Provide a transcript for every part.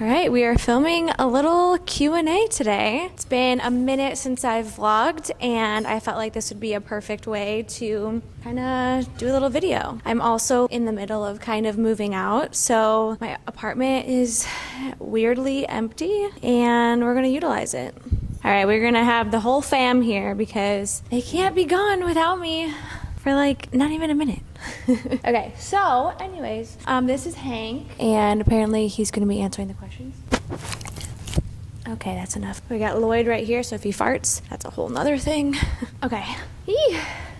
All right, we are filming a little Q&A today. It's been a minute since I've vlogged, and I felt like this would be a perfect way to kind of do a little video. I'm also in the middle of kind of moving out, so my apartment is weirdly empty, and we're gonna utilize it. All right, we're gonna have the whole fam here because they can't be gone without me for like not even a minute. Okay, so anyways, this is Hank, and apparently he's gonna be answering the questions. Okay, that's enough. We got Lloyd right here, so if he farts, that's a whole nother thing. Okay.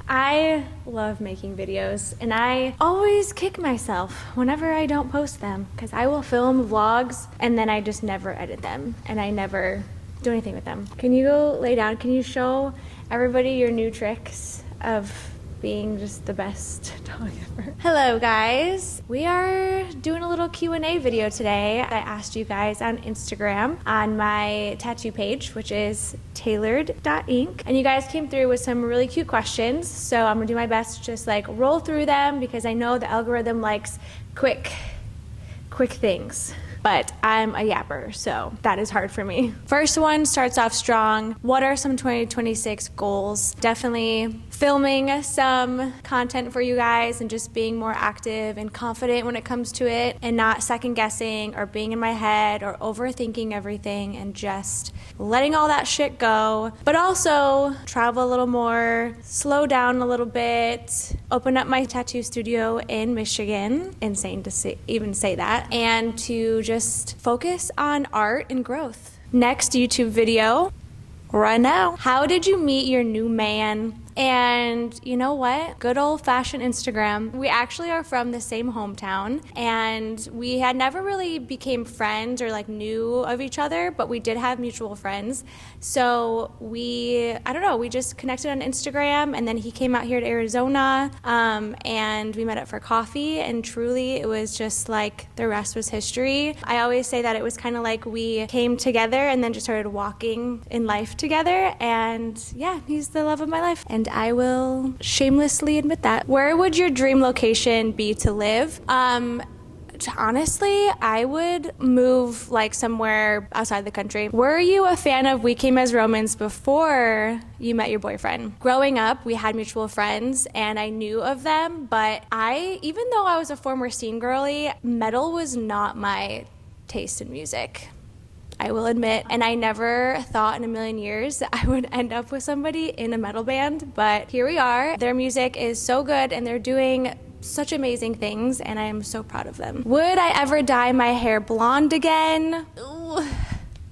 I love making videos, and I always kick myself whenever I don't post them because I will film vlogs and then I just never edit them and I never do anything with them. Can you go lay down? Can you show everybody your new tricks of being just the best dog ever? Hello guys, we are doing a little Q&A video today. I asked you guys on Instagram on my tattoo page, which is tailored.ink, and you guys came through with some really cute questions, so I'm gonna do my best to just like roll through them because I know the algorithm likes quick things. But I'm a yapper, so that is hard for me. First one starts off strong. What are some 2026 goals? Definitely filming some content for you guys and just being more active and confident when it comes to it and not second guessing or being in my head or overthinking everything and just letting all that shit go. But also travel a little more, slow down a little bit, open up my tattoo studio in Michigan. Insane to even say that. And to just focus on art and growth. Next YouTube video, right now. How did you meet your new man? And you know what? Good old-fashioned Instagram. We actually are from the same hometown, and we had never really became friends or like knew of each other, but we did have mutual friends. So we just connected on Instagram, and then he came out here to Arizona, and we met up for coffee, and truly it was just like the rest was history. I always say that it was kind of like we came together and then just started walking in life together, and yeah, he's the love of my life. And I will shamelessly admit that. Where would your dream location be to live? Honestly, I would move like somewhere outside the country. Were you a fan of We Came as Romans before you met your boyfriend? Growing up, we had mutual friends and I knew of them, but even though I was a former scene girly, metal was not my taste in music, I will admit, and I never thought in a million years that I would end up with somebody in a metal band, but here we are. Their music is so good and they're doing such amazing things, and I am so proud of them. Would I ever dye my hair blonde again? Ooh.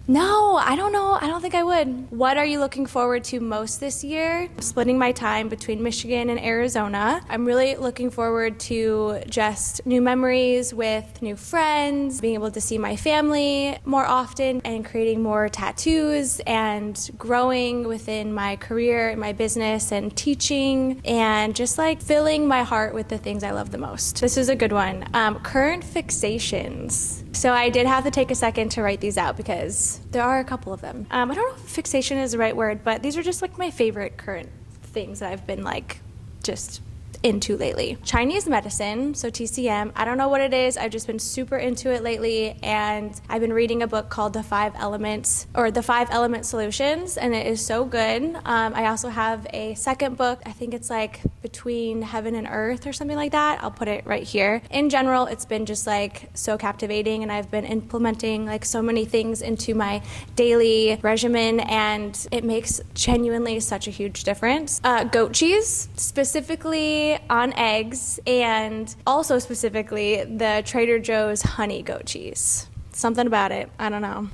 No, I don't know. I don't think I would. What are you looking forward to most this year? Splitting my time between Michigan and Arizona. I'm really looking forward to just new memories with new friends, being able to see my family more often, and creating more tattoos and growing within my career and my business and teaching and just like filling my heart with the things I love the most. This is a good one. Current fixations. So I did have to take a second to write these out because there are a couple of them. I don't know if fixation is the right word, but these are just like my favorite current things that I've been like just into lately. Chinese medicine, so TCM. I don't know what it is. I've just been super into it lately, and I've been reading a book called The 5 Elements or The 5 Element Solutions, and it is so good. I also have a second book. I think it's like Between Heaven and Earth or something like that. I'll put it right here. In general, it's been just like so captivating, and I've been implementing like so many things into my daily regimen, and it makes genuinely such a huge difference. Goat cheese, specifically on eggs, and also specifically the Trader Joe's honey goat cheese. Something about it, I don't know.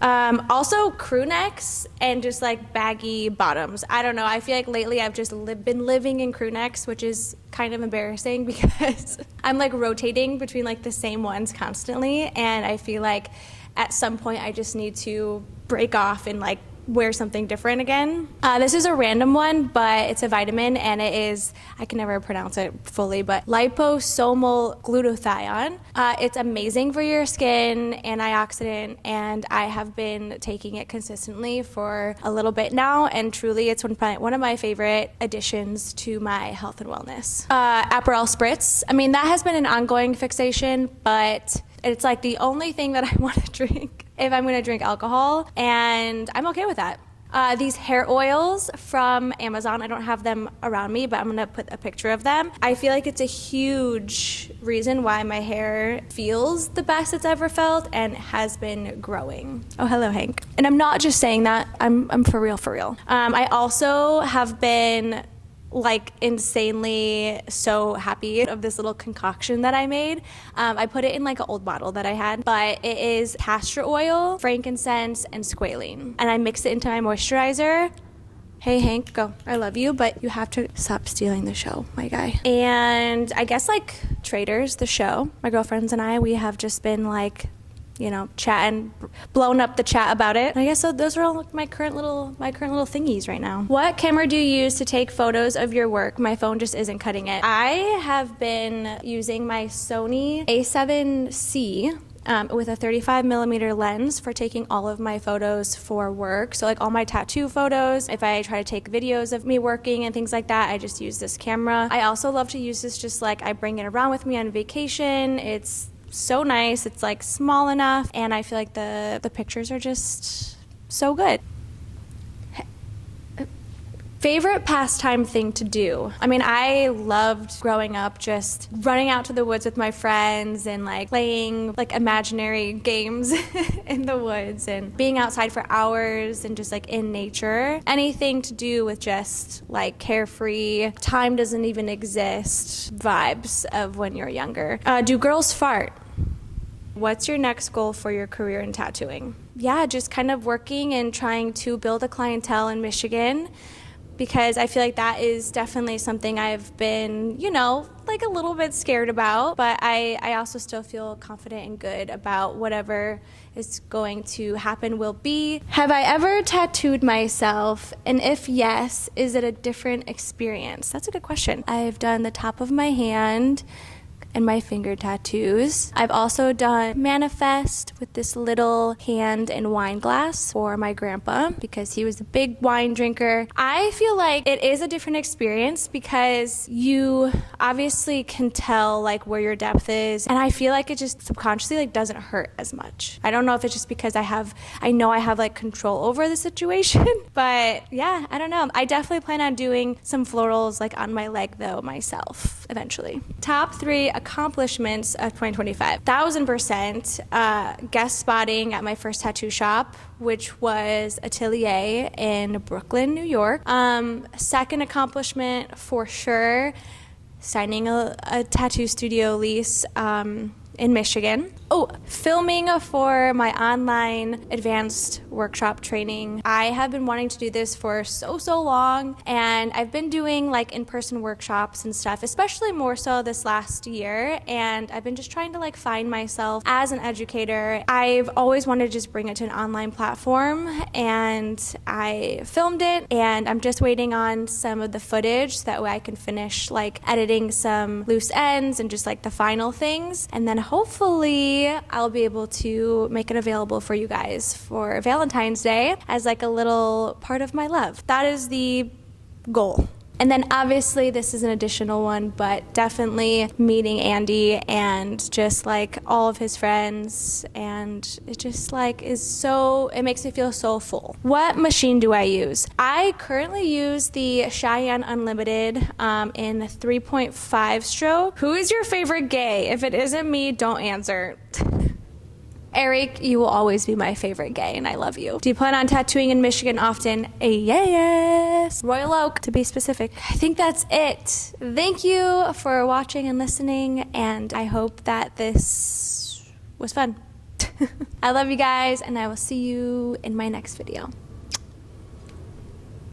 Also crew necks and just like baggy bottoms. I don't know, I feel like lately I've just been living in crew necks, which is kind of embarrassing because I'm like rotating between like the same ones constantly, and I feel like at some point I just need to break off and like wear something different again. This is a random one, but it's a vitamin, and it is, I can never pronounce it fully, but liposomal glutathione. It's amazing for your skin, antioxidant, and I have been taking it consistently for a little bit now, and truly it's one of my favorite additions to my health and wellness. Aperol spritz. I mean, that has been an ongoing fixation, but it's like the only thing that I want to drink if I'm gonna drink alcohol, and I'm okay with that. These hair oils from Amazon, I don't have them around me, but I'm gonna put a picture of them. I feel like it's a huge reason why my hair feels the best it's ever felt and has been growing. Oh, hello, Hank. And I'm not just saying that, I'm for real, for real. I also have been like insanely so happy of this little concoction that I made. I put it in like an old bottle that I had, but it is castor oil, frankincense, and squalene. And I mix it into my moisturizer. Hey Hank, go. I love you, but you have to stop stealing the show, my guy. And I guess like Traders, the show, my girlfriends and I, we have just been like, you know, chatting, blowing up the chat about it. And I guess so those are all my current little thingies right now. What camera do you use to take photos of your work? My phone just isn't cutting it. I have been using my Sony A7C with a 35 millimeter lens for taking all of my photos for work. So like all my tattoo photos, if I try to take videos of me working and things like that, I just use this camera. I also love to use this just like I bring it around with me on vacation. It's so nice. It's like small enough, and I feel like the pictures are just so good. Favorite pastime thing to do? I mean, I loved growing up just running out to the woods with my friends and like playing like imaginary games in the woods and being outside for hours and just like in nature. Anything to do with just like carefree, time doesn't even exist vibes of when you're younger. Do girls fart? What's your next goal for your career in tattooing? Yeah, just kind of working and trying to build a clientele in Michigan, because I feel like that is definitely something I've been, you know, like a little bit scared about, but I also still feel confident and good about whatever is going to happen will be. Have I ever tattooed myself? And if yes, is it a different experience? That's a good question. I've done the top of my hand and my finger tattoos. I've also done manifest with this little hand and wine glass for my grandpa because he was a big wine drinker. I feel like it is a different experience because you obviously can tell like where your depth is, and I feel like it just subconsciously like doesn't hurt as much. I don't know if it's just because I know I have like control over the situation, but yeah, I don't know. I definitely plan on doing some florals like on my leg though myself eventually. Top 3 accomplishments of 2025. 1000% guest spotting at my first tattoo shop, which was Atelier in Brooklyn, New York. Second accomplishment for sure, signing a tattoo studio lease in Michigan. Oh, filming for my online advanced workshop training. I have been wanting to do this for so long, and I've been doing like in-person workshops and stuff, especially more so this last year, and I've been just trying to like find myself as an educator. I've always wanted to just bring it to an online platform, and I filmed it, and I'm just waiting on some of the footage so that way I can finish like editing some loose ends and just like the final things, and then hopefully I'll be able to make it available for you guys for Valentine's Day as like a little part of my love. That is the goal. And then obviously this is an additional one, but definitely meeting Andy and just like all of his friends, and it just like it makes me feel so full. What machine do I use? I currently use the Cheyenne Unlimited in 3.5 stroke. Who is your favorite gay? If it isn't me, don't answer. Eric, you will always be my favorite gay, and I love you. Do you plan on tattooing in Michigan often? Yes. Royal Oak, to be specific. I think that's it. Thank you for watching and listening, and I hope that this was fun. I love you guys, and I will see you in my next video.